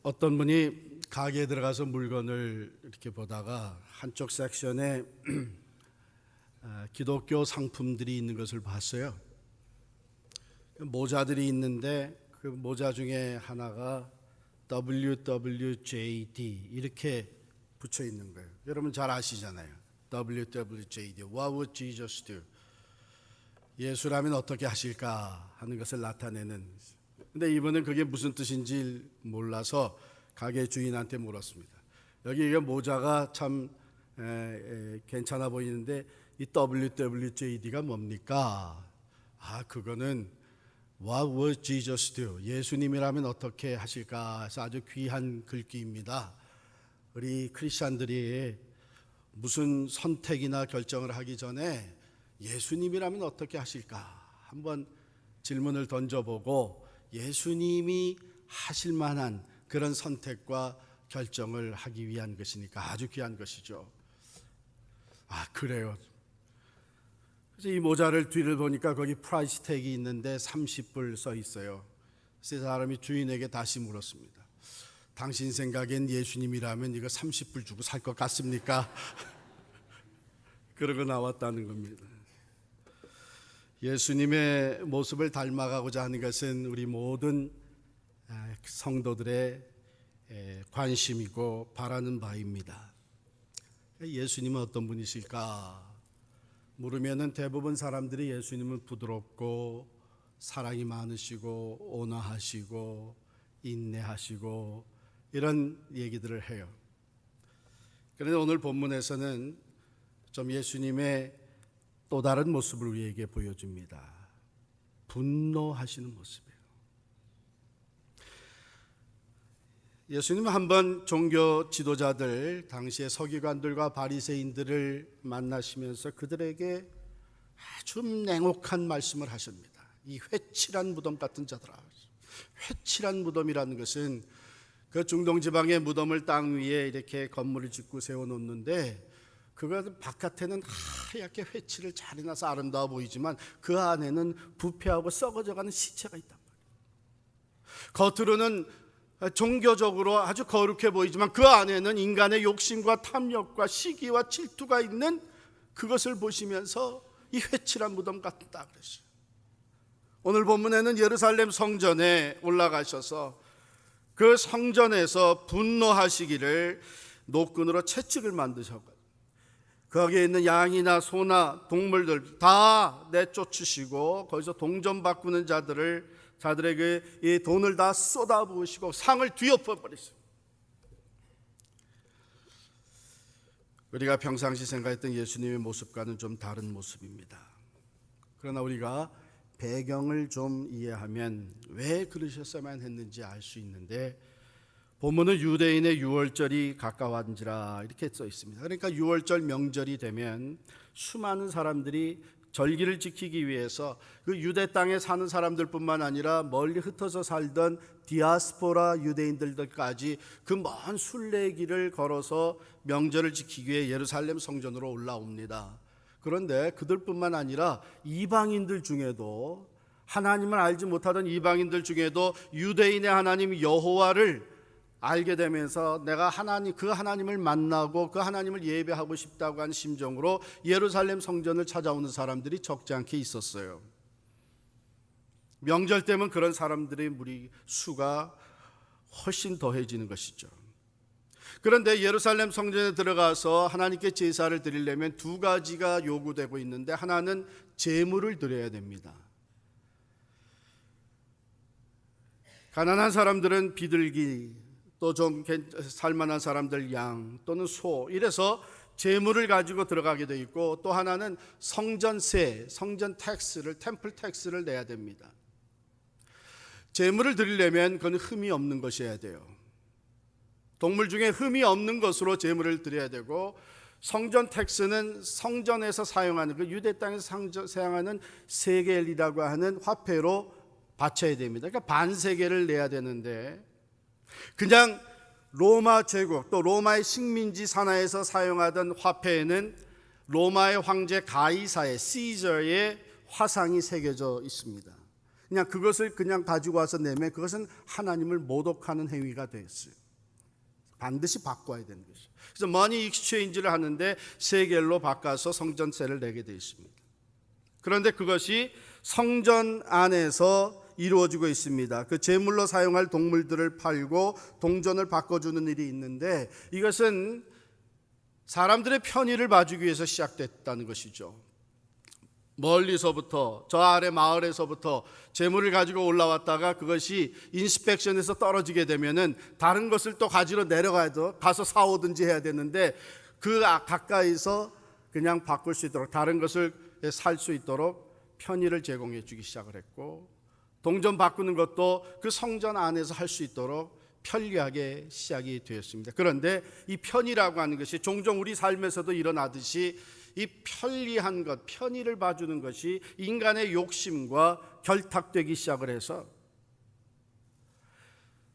어떤 분이 가게에 들어가서 물건을 이렇게 보다가 한쪽 섹션에 기독교 상품들이 있는 것을 봤어요. 모자들이 있는데 그 모자 중에 하나가 WWJD 이렇게 붙여 있는 거예요. 여러분 잘 아시잖아요. WWJD, What would Jesus do? 예수라면 어떻게 하실까 하는 것을 나타내는. 근데 이분은 그게 무슨 뜻인지 몰라서 가게 주인한테 물었습니다. 여기 이 모자가 참 괜찮아 보이는데 이 WWJD가 뭡니까? 그거는 What would Jesus do? 예수님이라면 어떻게 하실까 해서 아주 귀한 글귀입니다. 우리 크리스찬들이 무슨 선택이나 결정을 하기 전에 예수님이라면 어떻게 하실까 한번 질문을 던져보고 예수님이 하실 만한 그런 선택과 결정을 하기 위한 것이니까 아주 귀한 것이죠. 그래요. 그래서 이 모자를 뒤를 보니까 거기 프라이스 태그가 있는데 30불 써 있어요. 그래서 사람이 주인에게 다시 물었습니다. 당신 생각엔 예수님이라면 이거 30불 주고 살 것 같습니까? 그러고 나왔다는 겁니다. 예수님의 모습을 닮아가고자 하는 것은 우리 모든 성도들의 관심이고 바라는 바입니다. 예수님은 어떤 분이실까? 물으면은 대부분 사람들이 예수님은 부드럽고 사랑이 많으시고 온화하시고 인내하시고 이런 얘기들을 해요. 그런데 오늘 본문에서는 좀 예수님의 또 다른 모습을 우리에게 보여줍니다. 분노하시는 모습이에요. 예수님은 한번 종교 지도자들, 당시의 서기관들과 바리새인들을 만나시면서 그들에게 아주 냉혹한 말씀을 하십니다. 이 회칠한 무덤 같은 자들아. 회칠한 무덤이라는 것은 그 중동 지방의 무덤을 땅 위에 이렇게 건물을 짓고 세워놓는데 그거 바깥에는 하얗게 회칠을 잘 해놔서 아름다워 보이지만 그 안에는 부패하고 썩어져가는 시체가 있단 말이에요. 겉으로는 종교적으로 아주 거룩해 보이지만 그 안에는 인간의 욕심과 탐욕과 시기와 질투가 있는 그것을 보시면서 이 회칠한 무덤 같다 그랬어요. 오늘 본문에는 예루살렘 성전에 올라가셔서 그 성전에서 분노하시기를 노끈으로 채찍을 만드셨고 거기에 있는 양이나 소나 동물들 다 내쫓으시고 거기서 동전 바꾸는 자들에게 이 돈을 다 쏟아부으시고 상을 뒤엎어 버리셨어요. 우리가 평상시 생각했던 예수님의 모습과는 좀 다른 모습입니다. 그러나 우리가 배경을 좀 이해하면 왜 그러셨어야만 했는지 알 수 있는데 본문은 유대인의 유월절이 가까워한지라 이렇게 써 있습니다. 그러니까 유월절 명절이 되면 수많은 사람들이 절기를 지키기 위해서 그 유대 땅에 사는 사람들뿐만 아니라 멀리 흩어져 살던 디아스포라 유대인들까지 그 먼 순례길을 걸어서 명절을 지키기 위해 예루살렘 성전으로 올라옵니다. 그런데 그들뿐만 아니라 이방인들 중에도 하나님을 알지 못하던 이방인들 중에도 유대인의 하나님 여호와를 알게 되면서 내가 그 하나님을 만나고 그 하나님을 예배하고 싶다고 하는 심정으로 예루살렘 성전을 찾아오는 사람들이 적지 않게 있었어요. 명절 때면 그런 사람들의 무리 수가 훨씬 더해지는 것이죠. 그런데 예루살렘 성전에 들어가서 하나님께 제사를 드리려면 두 가지가 요구되고 있는데 하나는 제물을 드려야 됩니다. 가난한 사람들은 비둘기 또 좀 살만한 사람들 양 또는 소 이래서 제물을 가지고 들어가게 돼 있고 또 하나는 성전세, 성전 텍스를 템플 텍스를 내야 됩니다. 제물을 드리려면 그건 흠이 없는 것이어야 돼요. 동물 중에 흠이 없는 것으로 제물을 드려야 되고 성전 텍스는 성전에서 사용하는 그 유대 땅에서 사용하는 세겔이라고 하는 화폐로 바쳐야 됩니다. 그러니까 반세겔을 내야 되는데 그냥 로마 제국 또 로마의 식민지 산하에서 사용하던 화폐에는 로마의 황제 가이사의 시저의 화상이 새겨져 있습니다. 그냥 그것을 그냥 가지고 와서 내면 그것은 하나님을 모독하는 행위가 됐어요. 반드시 바꿔야 되는 것이죠. 그래서 머니 익스체인지를 하는데 세겔로 바꿔서 성전세를 내게 되어 있습니다. 그런데 그것이 성전 안에서 이루어지고 있습니다. 그 제물로 사용할 동물들을 팔고 동전을 바꿔주는 일이 있는데 이것은 사람들의 편의를 봐주기 위해서 시작됐다는 것이죠. 멀리서부터 저 아래 마을에서부터 재물을 가지고 올라왔다가 그것이 인스펙션에서 떨어지게 되면은 다른 것을 또 가지러 내려가야 돼. 가서 사오든지 해야 되는데 그 가까이서 그냥 바꿀 수 있도록 다른 것을 살 수 있도록 편의를 제공해 주기 시작을 했고, 동전 바꾸는 것도 그 성전 안에서 할 수 있도록 편리하게 시작이 되었습니다. 그런데 이 편의라고 하는 것이 종종 우리 삶에서도 일어나듯이 이 편리한 것, 편의를 봐주는 것이 인간의 욕심과 결탁되기 시작을 해서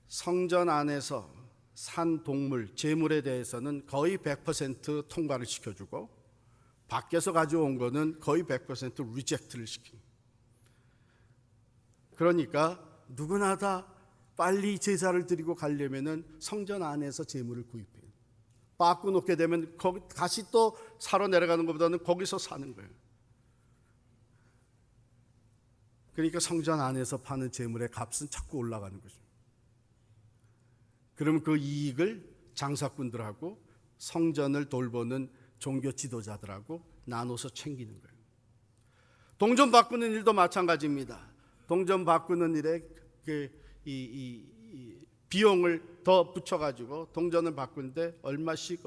성전 안에서 산 동물, 재물에 대해서는 거의 100% 통과를 시켜주고 밖에서 가져온 거는 거의 100% 리젝트를 시킵니다. 그러니까 누구나 다 빨리 제사를 드리고 가려면은 성전 안에서 재물을 구입해요. 바꾸 놓게 되면 거기 다시 또 사러 내려가는 것보다는 거기서 사는 거예요. 그러니까 성전 안에서 파는 재물의 값은 자꾸 올라가는 거죠. 그러면 그 이익을 장사꾼들하고 성전을 돌보는 종교 지도자들하고 나눠서 챙기는 거예요. 동전 바꾸는 일도 마찬가지입니다. 동전 바꾸는 일에 비용을 더 붙여가지고 동전을 바꾸는데 얼마씩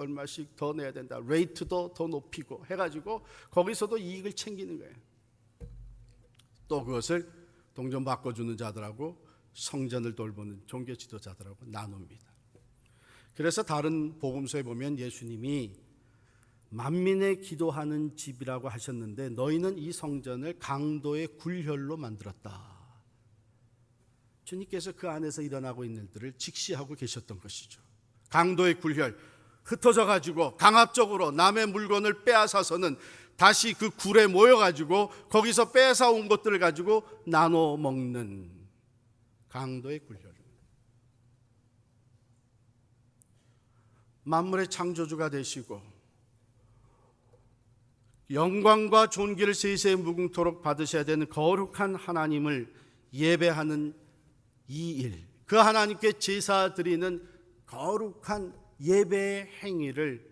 더 내야 된다. 레이트도 더 높이고 해가지고 거기서도 이익을 챙기는 거예요. 또 그것을 동전 바꿔주는 자들하고 성전을 돌보는 종교 지도자들하고 나눕니다. 그래서 다른 복음서에 보면 예수님이 만민의 기도하는 집이라고 하셨는데 너희는 이 성전을 강도의 굴혈로 만들었다. 주님께서 그 안에서 일어나고 있는 일들을 직시하고 계셨던 것이죠. 강도의 굴혈, 흩어져 가지고 강압적으로 남의 물건을 빼앗아서는 다시 그 굴에 모여 가지고 거기서 뺏어온 것들을 가지고 나눠 먹는 강도의 굴혈. 만물의 창조주가 되시고 영광과 존귀를 세세에 무궁토록 받으셔야 되는 거룩한 하나님을 예배하는 이 일, 그 하나님께 제사 드리는 거룩한 예배의 행위를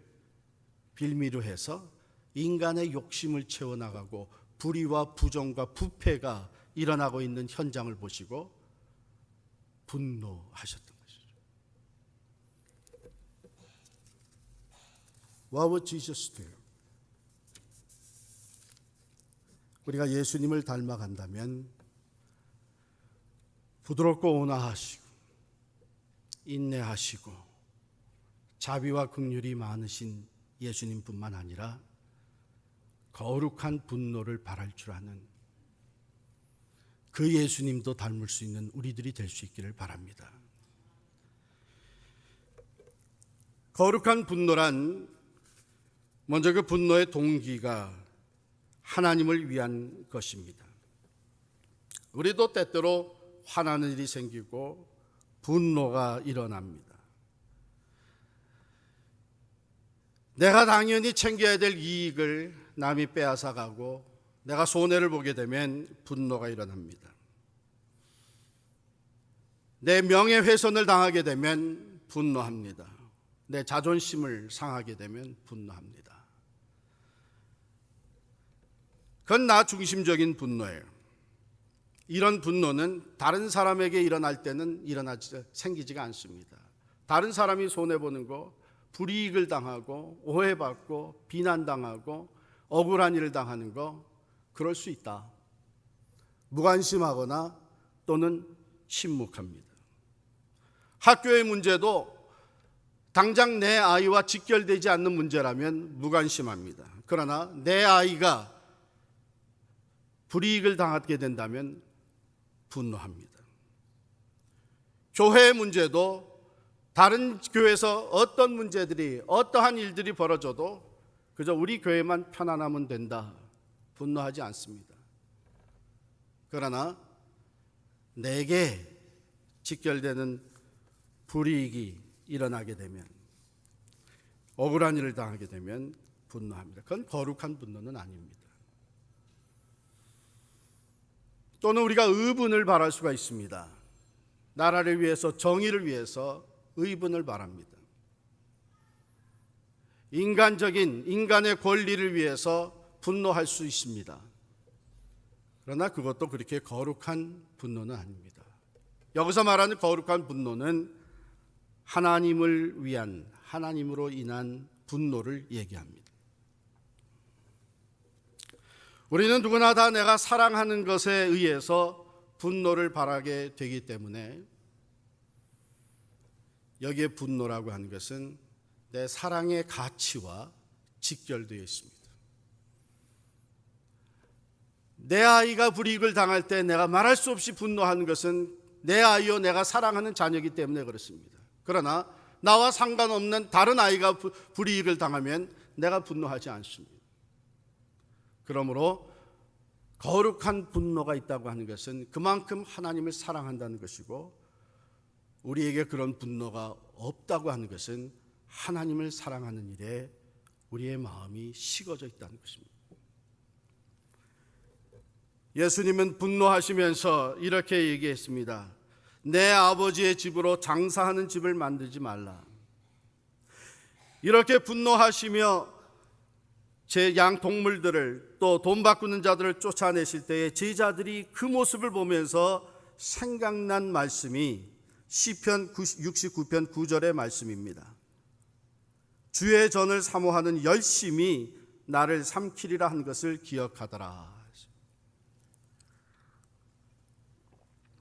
빌미로 해서 인간의 욕심을 채워나가고 불의와 부정과 부패가 일어나고 있는 현장을 보시고 분노하셨던 것이죠. What would Jesus do? 우리가 예수님을 닮아간다면 부드럽고 온화하시고 인내하시고 자비와 긍휼이 많으신 예수님뿐만 아니라 거룩한 분노를 발할 줄 아는 그 예수님도 닮을 수 있는 우리들이 될 수 있기를 바랍니다. 거룩한 분노란 먼저 그 분노의 동기가 하나님을 위한 것입니다. 우리도 때때로 화나는 일이 생기고 분노가 일어납니다. 내가 당연히 챙겨야 될 이익을 남이 빼앗아가고 내가 손해를 보게 되면 분노가 일어납니다. 내 명예훼손을 당하게 되면 분노합니다. 내 자존심을 상하게 되면 분노합니다. 그건 나 중심적인 분노예요. 이런 분노는 다른 사람에게 일어날 때는 생기지가 않습니다. 다른 사람이 손해보는 거, 불이익을 당하고 오해받고 비난당하고 억울한 일을 당하는 거 그럴 수 있다. 무관심하거나 또는 침묵합니다. 학교의 문제도 당장 내 아이와 직결되지 않는 문제라면 무관심합니다. 그러나 내 아이가 불이익을 당하게 된다면 분노합니다. 교회의 문제도 다른 교회에서 어떤 문제들이 어떠한 일들이 벌어져도 그저 우리 교회만 편안하면 된다. 분노하지 않습니다. 그러나 내게 직결되는 불이익이 일어나게 되면, 억울한 일을 당하게 되면 분노합니다. 그건 거룩한 분노는 아닙니다. 또는 우리가 의분을 바랄 수가 있습니다. 나라를 위해서, 정의를 위해서 의분을 바랍니다. 인간의 권리를 위해서 분노할 수 있습니다. 그러나 그것도 그렇게 거룩한 분노는 아닙니다. 여기서 말하는 거룩한 분노는 하나님을 위한, 하나님으로 인한 분노를 얘기합니다. 우리는 누구나 다 내가 사랑하는 것에 의해서 분노를 바라게 되기 때문에, 여기에 분노라고 하는 것은 내 사랑의 가치와 직결되어 있습니다. 내 아이가 불이익을 당할 때 내가 말할 수 없이 분노하는 것은 내 아이요 내가 사랑하는 자녀이기 때문에 그렇습니다. 그러나 나와 상관없는 다른 아이가 불이익을 당하면 내가 분노하지 않습니다. 그러므로 거룩한 분노가 있다고 하는 것은 그만큼 하나님을 사랑한다는 것이고, 우리에게 그런 분노가 없다고 하는 것은 하나님을 사랑하는 일에 우리의 마음이 식어져 있다는 것입니다. 예수님은 분노하시면서 이렇게 얘기했습니다. 내 아버지의 집으로 장사하는 집을 만들지 말라. 이렇게 분노하시며 제 양동물들을, 또 돈 바꾸는 자들을 쫓아내실 때에 제자들이 그 모습을 보면서 생각난 말씀이 시편 69편 9절의 말씀입니다. 주의 전을 사모하는 열심이 나를 삼키리라 한 것을 기억하더라.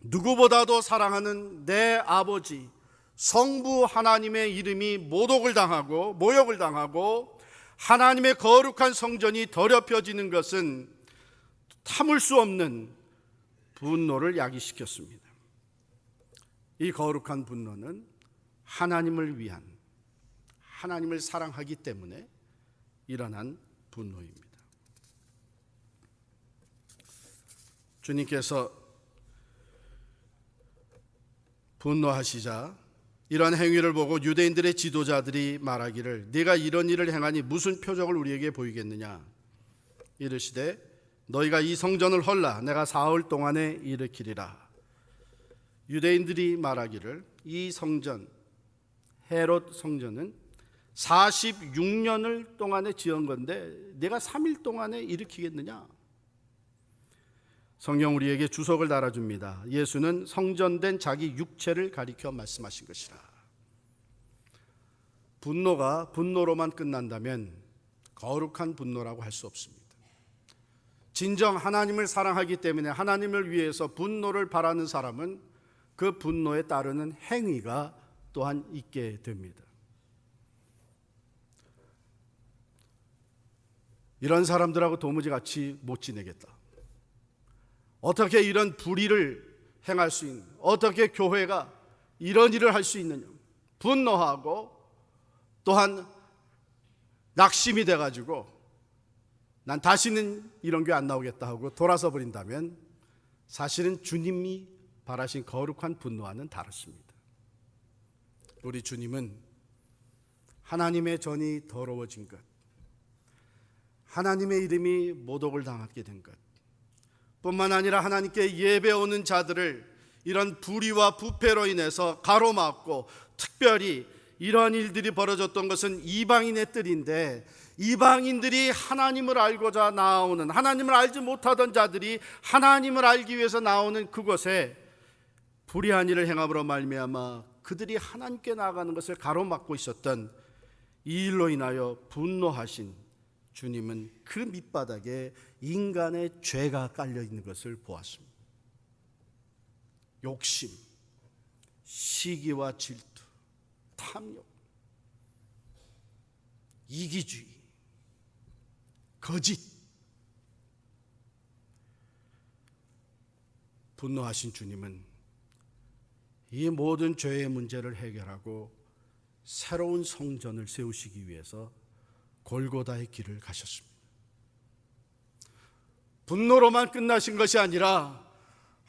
누구보다도 사랑하는 내 아버지 성부 하나님의 이름이 모독을 당하고 모욕을 당하고 하나님의 거룩한 성전이 더럽혀지는 것은 참을 수 없는 분노를 야기시켰습니다. 이 거룩한 분노는 하나님을 위한, 하나님을 사랑하기 때문에 일어난 분노입니다. 주님께서 분노하시자 이런 행위를 보고 유대인들의 지도자들이 말하기를 네가 이런 일을 행하니 무슨 표적을 우리에게 보이겠느냐. 이르시되 너희가 이 성전을 헐라 내가 사흘 동안에 일으키리라. 유대인들이 말하기를 이 성전, 헤롯 성전은 46년을 동안에 지은 건데 내가 3일 동안에 일으키겠느냐. 성경 우리에게 주석을 달아줍니다. 예수는 성전된 자기 육체를 가리켜 말씀하신 것이라. 분노가 분노로만 끝난다면 거룩한 분노라고 할 수 없습니다. 진정 하나님을 사랑하기 때문에 하나님을 위해서 분노를 바라는 사람은 그 분노에 따르는 행위가 또한 있게 됩니다. 이런 사람들하고 도무지 같이 못 지내겠다. 어떻게 이런 불의를 행할 수 있는, 어떻게 교회가 이런 일을 할 수 있느냐. 분노하고 또한 낙심이 돼가지고 난 다시는 이런 교회 안 나오겠다 하고 돌아서 버린다면 사실은 주님이 바라신 거룩한 분노와는 다릅니다. 우리 주님은 하나님의 전이 더러워진 것, 하나님의 이름이 모독을 당하게 된 것 뿐만 아니라 하나님께 예배 오는 자들을 이런 불의와 부패로 인해서 가로막고, 특별히 이러한 일들이 벌어졌던 것은 이방인의 뜰인데 이방인들이 하나님을 알고자 나오는, 하나님을 알지 못하던 자들이 하나님을 알기 위해서 나오는 그곳에 불의한 일을 행함으로 말미암아 그들이 하나님께 나아가는 것을 가로막고 있었던 이 일로 인하여 분노하신 주님은 그 밑바닥에 인간의 죄가 깔려 있는 것을 보았습니다. 욕심, 시기와 질투, 탐욕, 이기주의, 거짓. 분노하신 주님은 이 모든 죄의 문제를 해결하고 새로운 성전을 세우시기 위해서 골고다의 길을 가셨습니다. 분노로만 끝나신 것이 아니라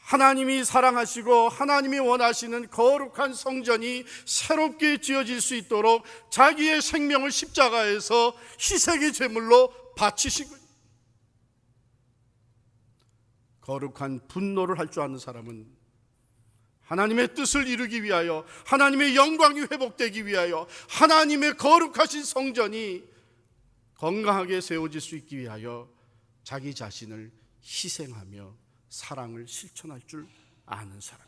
하나님이 사랑하시고 하나님이 원하시는 거룩한 성전이 새롭게 지어질 수 있도록 자기의 생명을 십자가에서 희생의 제물로 바치신 거예요. 거룩한 분노를 할 줄 아는 사람은 하나님의 뜻을 이루기 위하여, 하나님의 영광이 회복되기 위하여, 하나님의 거룩하신 성전이 건강하게 세워질 수 있기 위하여 자기 자신을 희생하며 사랑을 실천할 줄 아는 사람.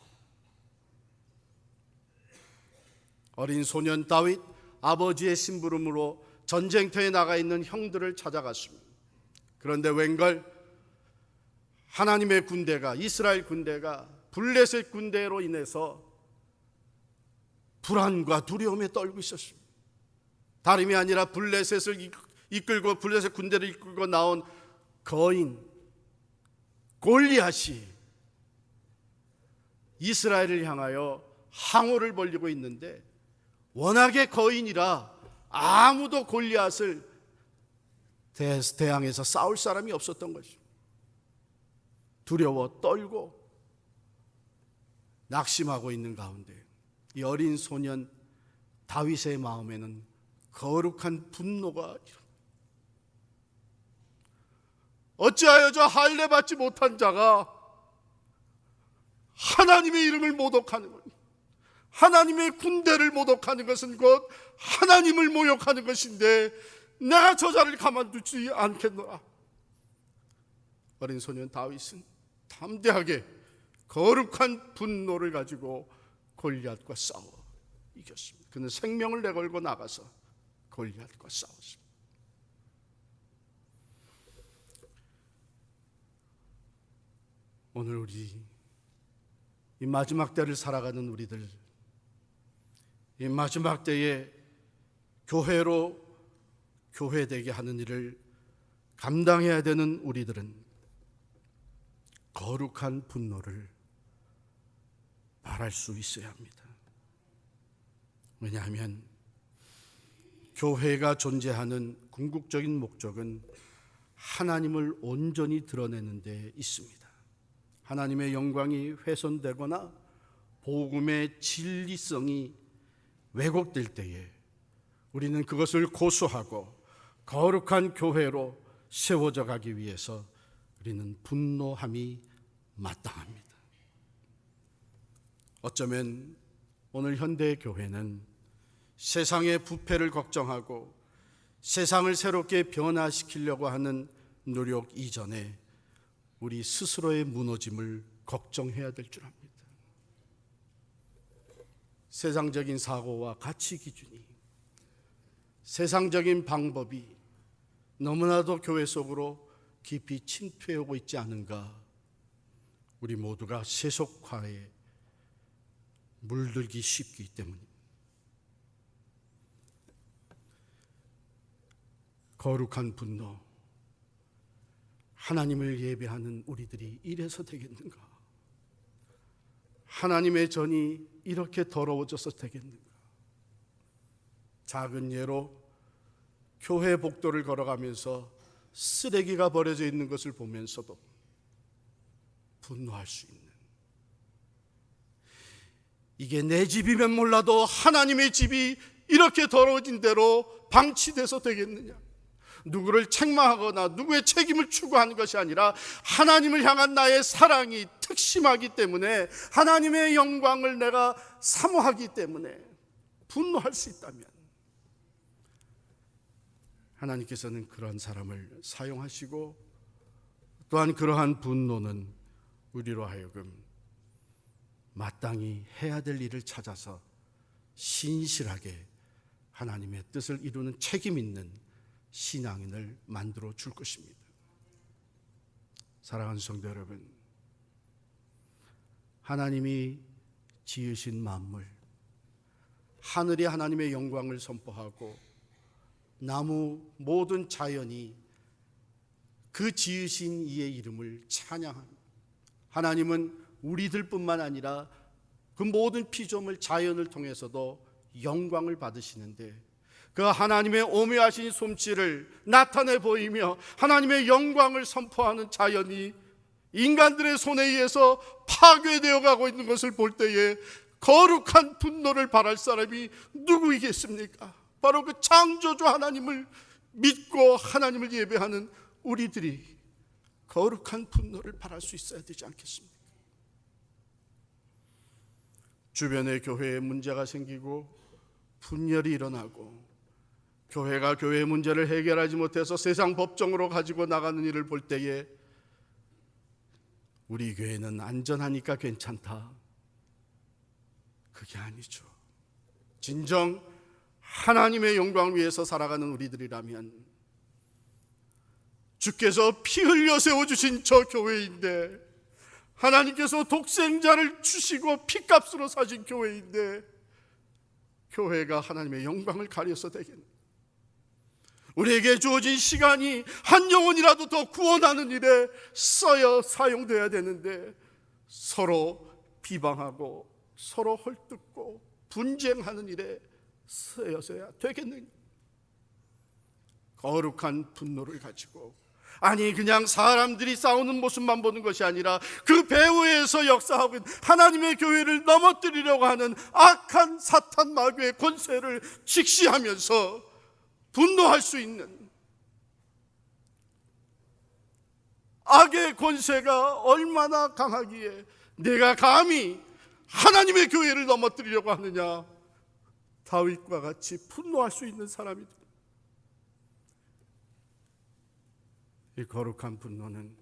어린 소년 다윗, 아버지의 심부름으로 전쟁터에 나가 있는 형들을 찾아갔습니다. 그런데 웬걸 하나님의 군대가, 이스라엘 군대가 블레셋 군대로 인해서 불안과 두려움에 떨고 있었습니다. 다름이 아니라 블레셋을 이끌고, 블레셋 군대를 이끌고 나온 거인 골리앗이 이스라엘을 향하여 항호를 벌이고 있는데, 워낙에 거인이라 아무도 골리앗을 대항해서 싸울 사람이 없었던 것이죠. 두려워 떨고 낙심하고 있는 가운데 이 어린 소년 다윗의 마음에는 거룩한 분노가 일어납니다. 어찌하여 저 할례 받지 못한 자가 하나님의 이름을 모독하는 것, 하나님의 군대를 모독하는 것은 곧 하나님을 모욕하는 것인데 내가 저 자를 가만두지 않겠노라. 어린 소년 다윗은 담대하게 거룩한 분노를 가지고 골리앗과 싸워 이겼습니다. 그는 생명을 내걸고 나가서 골리앗과 싸웠습니다. 오늘 우리 이 마지막 때를 살아가는 우리들, 이 마지막 때에 교회로 교회되게 하는 일을 감당해야 되는 우리들은 거룩한 분노를 말할 수 있어야 합니다. 왜냐하면 교회가 존재하는 궁극적인 목적은 하나님을 온전히 드러내는 데 있습니다. 하나님의 영광이 훼손되거나 복음의 진리성이 왜곡될 때에 우리는 그것을 고수하고 거룩한 교회로 세워져 가기 위해서 우리는 분노함이 마땅합니다. 어쩌면 오늘 현대 교회는 세상의 부패를 걱정하고 세상을 새롭게 변화시키려고 하는 노력 이전에 우리 스스로의 무너짐을 걱정해야 될 줄 압니다. 세상적인 사고와 가치 기준이, 세상적인 방법이 너무나도 교회 속으로 깊이 침투해오고 있지 않은가. 우리 모두가 세속화에 물들기 쉽기 때문입니다. 거룩한 분노, 하나님을 예배하는 우리들이 이래서 되겠는가? 하나님의 전이 이렇게 더러워져서 되겠는가? 작은 예로 교회 복도를 걸어가면서 쓰레기가 버려져 있는 것을 보면서도 분노할 수 있는, 이게 내 집이면 몰라도 하나님의 집이 이렇게 더러워진 대로 방치돼서 되겠느냐? 누구를 책망하거나 누구의 책임을 추구하는 것이 아니라 하나님을 향한 나의 사랑이 특심하기 때문에, 하나님의 영광을 내가 사모하기 때문에 분노할 수 있다면 하나님께서는 그런 사람을 사용하시고, 또한 그러한 분노는 우리로 하여금 마땅히 해야 될 일을 찾아서 신실하게 하나님의 뜻을 이루는 책임 있는 신앙인을 만들어 줄 것입니다. 사랑하는 성도 여러분, 하나님이 지으신 만물, 하늘이 하나님의 영광을 선포하고 나무 모든 자연이 그 지으신 이의 이름을 찬양합니다. 하나님은 우리들뿐만 아니라 그 모든 피조물 자연을 통해서도 영광을 받으시는데, 그 하나님의 오묘하신 솜씨를 나타내 보이며 하나님의 영광을 선포하는 자연이 인간들의 손에 의해서 파괴되어 가고 있는 것을 볼 때에 거룩한 분노를 발할 사람이 누구이겠습니까? 바로 그 창조주 하나님을 믿고 하나님을 예배하는 우리들이 거룩한 분노를 발할 수 있어야 되지 않겠습니까? 주변에 교회에 문제가 생기고 분열이 일어나고 교회가 교회의 문제를 해결하지 못해서 세상 법정으로 가지고 나가는 일을 볼 때에 우리 교회는 안전하니까 괜찮다. 그게 아니죠. 진정 하나님의 영광을 위해서 살아가는 우리들이라면 주께서 피 흘려 세워주신 저 교회인데, 하나님께서 독생자를 주시고 피값으로 사신 교회인데, 교회가 하나님의 영광을 가려서 되겠네. 우리에게 주어진 시간이 한 영혼이라도 더 구원하는 일에 써여 사용돼야 되는데, 서로 비방하고 서로 헐뜯고 분쟁하는 일에 쓰여서야 되겠느냐? 거룩한 분노를 가지고, 아니 그냥 사람들이 싸우는 모습만 보는 것이 아니라 그 배후에서 역사하고 있는 하나님의 교회를 넘어뜨리려고 하는 악한 사탄 마귀의 권세를 직시하면서 분노할 수 있는, 악의 권세가 얼마나 강하기에 내가 감히 하나님의 교회를 넘어뜨리려고 하느냐? 다윗과 같이 분노할 수 있는 사람이 돼. 이 거룩한 분노는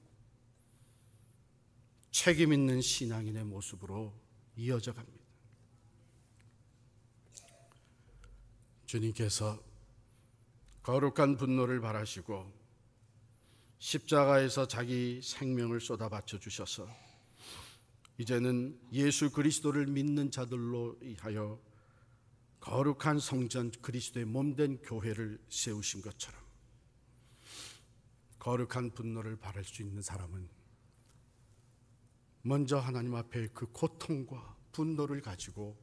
책임 있는 신앙인의 모습으로 이어져 갑니다. 주님께서 거룩한 분노를 발하시고 십자가에서 자기 생명을 쏟아 바쳐 주셔서 이제는 예수 그리스도를 믿는 자들로 하여 거룩한 성전 그리스도의 몸된 교회를 세우신 것처럼 거룩한 분노를 발할 수 있는 사람은 먼저 하나님 앞에 그 고통과 분노를 가지고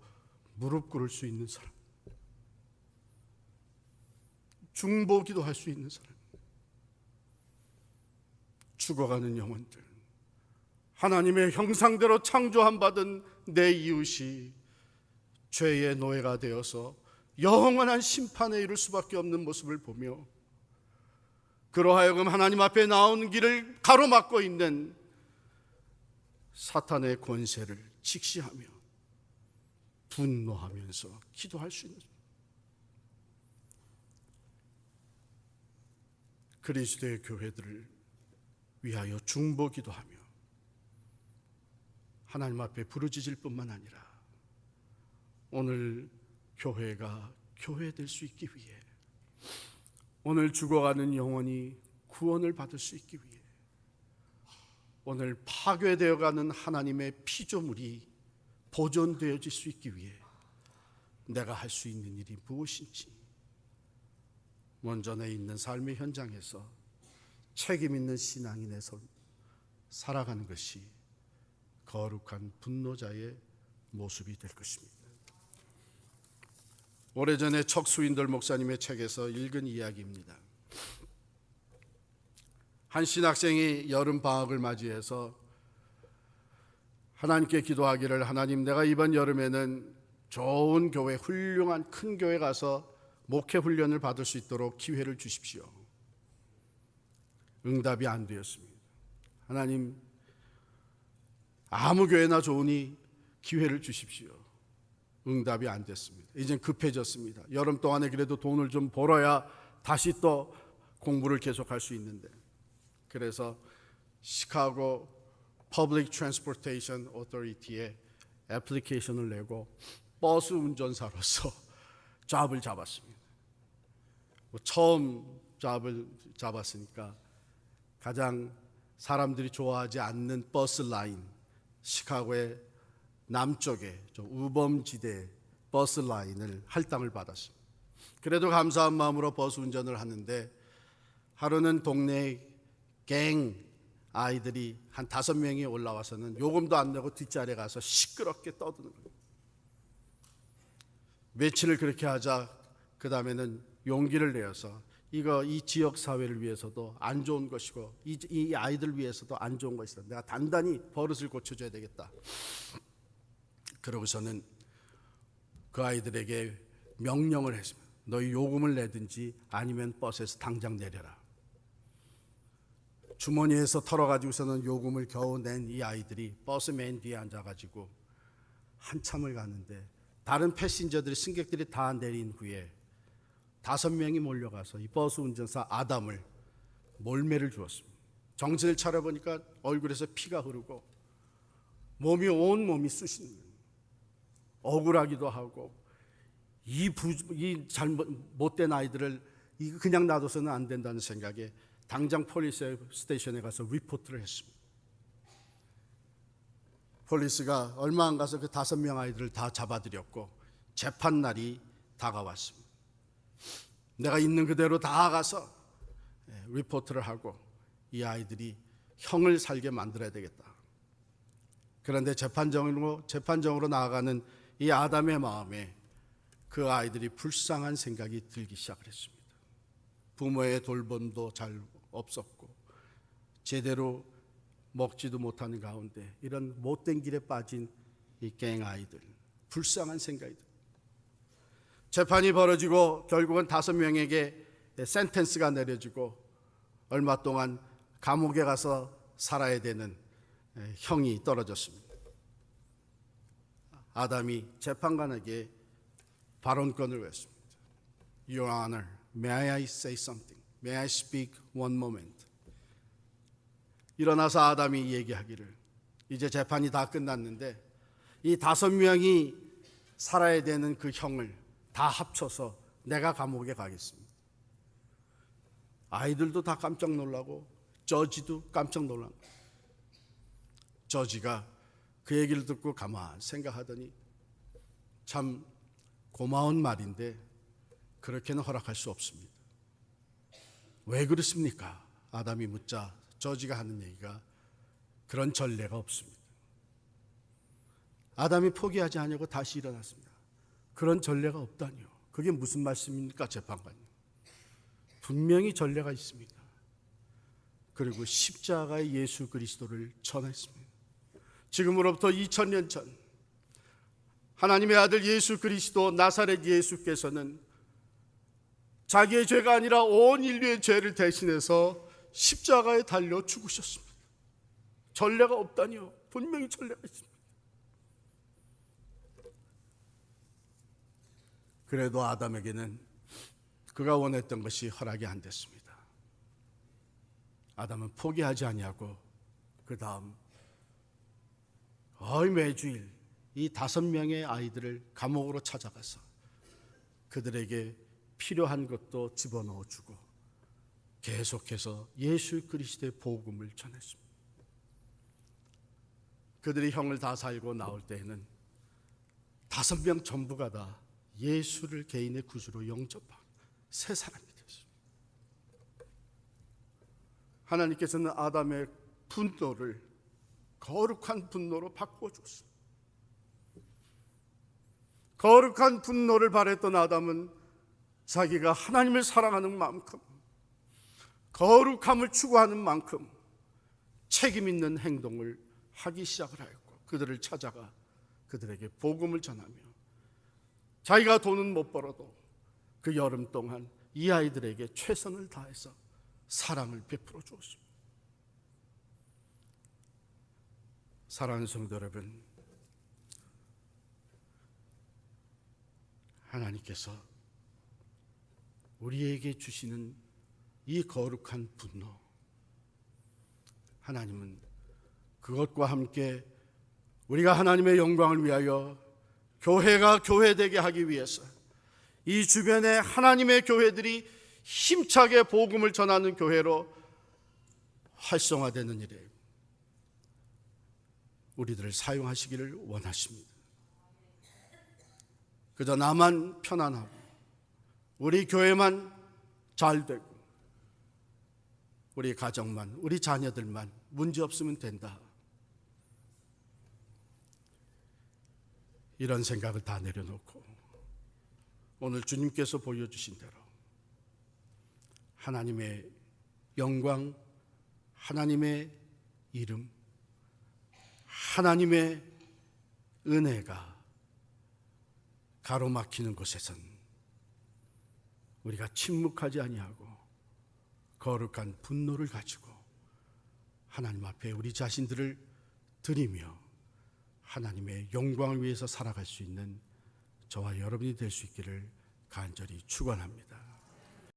무릎 꿇을 수 있는 사람, 중보기도 할 수 있는 사람, 죽어가는 영혼들, 하나님의 형상대로 창조함 받은 내 이웃이 죄의 노예가 되어서 영원한 심판에 이를 수밖에 없는 모습을 보며 그러하여금 하나님 앞에 나오는 길을 가로막고 있는 사탄의 권세를 직시하며 분노하면서 기도할 수 있는, 그리스도의 교회들을 위하여 중보기도하며 하나님 앞에 부르짖을 뿐만 아니라 오늘 교회가 교회될 수 있기 위해, 오늘 죽어가는 영혼이 구원을 받을 수 있기 위해, 오늘 파괴되어가는 하나님의 피조물이 보존되어질 수 있기 위해 내가 할 수 있는 일이 무엇인지 먼저 내 있는 삶의 현장에서 책임 있는 신앙인의 삶 살아가는 것이 거룩한 분노자의 모습이 될 것입니다. 오래전에 척수인돌 목사님의 책에서 읽은 이야기입니다. 한 신학생이 여름 방학을 맞이해서 하나님께 기도하기를, 하나님, 내가 이번 여름에는 좋은 교회, 훌륭한 큰 교회 가서 목회 훈련을 받을 수 있도록 기회를 주십시오. 응답이 안 되었습니다. 하나님, 아무 교회나 좋으니 기회를 주십시오. 응답이 안 됐습니다. 이젠 급해졌습니다. 여름 동안에 그래도 돈을 좀 벌어야 다시 또 공부를 계속할 수 있는데, 그래서 시카고 Public Transportation Authority에 애플리케이션을 내고 버스 운전사로서 잡을 잡았습니다. 처음 잡을 잡았으니까 가장 사람들이 좋아하지 않는 버스 라인, 시카고의 남쪽에 좀 우범지대 버스 라인을 할당을 받았습니다. 그래도 감사한 마음으로 버스 운전을 하는데 하루는 동네 갱 아이들이 한 5명이 올라와서는 요금도 안 내고 뒷자리에 가서 시끄럽게 떠드는 거예요. 며칠을 그렇게 하자 그 다음에는 용기를 내어서 이 지역 사회를 위해서도 안 좋은 것이고 이 아이들 위해서도 안 좋은 것이다. 내가 단단히 버릇을 고쳐줘야 되겠다. 그러고서는 그 아이들에게 명령을 했습니다. 너희 요금을 내든지 아니면 버스에서 당장 내려라. 주머니에서 털어가지고서는 요금을 겨우 낸 이 아이들이 버스 맨 뒤에 앉아가지고 한참을 가는데 다른 패신저들이, 승객들이 다 내린 후에 5명이 몰려가서 이 버스 운전사 아담을 몰매를 주었습니다. 정신을 차려보니까 얼굴에서 피가 흐르고 온 몸이 쑤시는 거예요. 억울하기도 하고 이 못된 아이들을 그냥 놔둬서는 안 된다는 생각에 당장 폴리스 스테이션에 가서 리포트를 했습니다. 폴리스가 얼마 안 가서 그 5명 아이들을 다 잡아들였고 재판 날이 다가왔습니다. 내가 있는 그대로 다 가서 리포트를 하고 이 아이들이 형을 살게 만들어야 되겠다. 그런데 재판정으로 나아가는 이 아담의 마음에 그 아이들이 불쌍한 생각이 들기 시작을 했습니다. 부모의 돌봄도 잘 없었고 제대로 먹지도 못하는 가운데 이런 못된 길에 빠진 이 갱 아이들, 불쌍한 생각이 듭니다. 재판이 벌어지고 결국은 5명에게 센텐스가 내려지고 얼마 동안 감옥에 가서 살아야 되는 형이 떨어졌습니다. 아담이 재판관에게 발언권을 했습니다. Your Honor, may I say something? May I speak one moment? 일어나서 아담이 얘기하기를, 이제 재판이 다 끝났는데 이 5명이 살아야 되는 그 형을 다 합쳐서 내가 감옥에 가겠습니다. 아이들도 다 깜짝 놀라고 저지도 깜짝 놀란 거예요. 저지가 그 얘기를 듣고 가만 생각하더니 참 고마운 말인데 그렇게는 허락할 수 없습니다. 왜 그렇습니까? 아담이 묻자 저지가 하는 얘기가 그런 전례가 없습니다. 아담이 포기하지 않으려고 다시 일어났습니다. 그런 전례가 없다니요. 그게 무슨 말씀입니까, 재판관님? 분명히 전례가 있습니다. 그리고 십자가의 예수 그리스도를 전했습니다. 지금으로부터 2000년 전 하나님의 아들 예수 그리스도 나사렛 예수께서는 자기의 죄가 아니라 온 인류의 죄를 대신해서 십자가에 달려 죽으셨습니다. 전례가 없다니요. 분명히 전례가 있습니다. 그래도 아담에게는 그가 원했던 것이 허락이 안 됐습니다. 아담은 포기하지 아니하고 그 다음 거의 매주일 이 5명의 아이들을 감옥으로 찾아가서 그들에게 필요한 것도 집어넣어 주고 계속해서 예수 그리스도의 복음을 전했습니다. 그들이 형을 다 살고 나올 때에는 5명 전부가 다 예수를 개인의 구주로 영접한 새 사람이 되었습니다. 하나님께서는 아담의 분노를 거룩한 분노로 바꾸어 줬습니다. 거룩한 분노를 바랬던 아담은 자기가 하나님을 사랑하는 만큼, 거룩함을 추구하는 만큼 책임 있는 행동을 하기 시작을 하였고 그들을 찾아가 그들에게 복음을 전하며 자기가 돈은 못 벌어도 그 여름 동안 이 아이들에게 최선을 다해서 사랑을 베풀어 주었습니다. 사랑하는 성도 여러분, 하나님께서 우리에게 주시는 이 거룩한 분노, 하나님은 그것과 함께 우리가 하나님의 영광을 위하여 교회가 교회되게 하기 위해서 이 주변에 하나님의 교회들이 힘차게 복음을 전하는 교회로 활성화되는 일에 우리들을 사용하시기를 원하십니다. 그저 나만 편안하고 우리 교회만 잘 되고 우리 가정만, 우리 자녀들만 문제 없으면 된다, 이런 생각을 다 내려놓고 오늘 주님께서 보여주신 대로 하나님의 영광, 하나님의 이름, 하나님의 은혜가 가로막히는 곳에선 우리가 침묵하지 아니하고 거룩한 분노를 가지고 하나님 앞에 우리 자신들을 드리며 하나님의 영광을 위해서 살아갈 수 있는 저와 여러분이 될 수 있기를 간절히 축원합니다.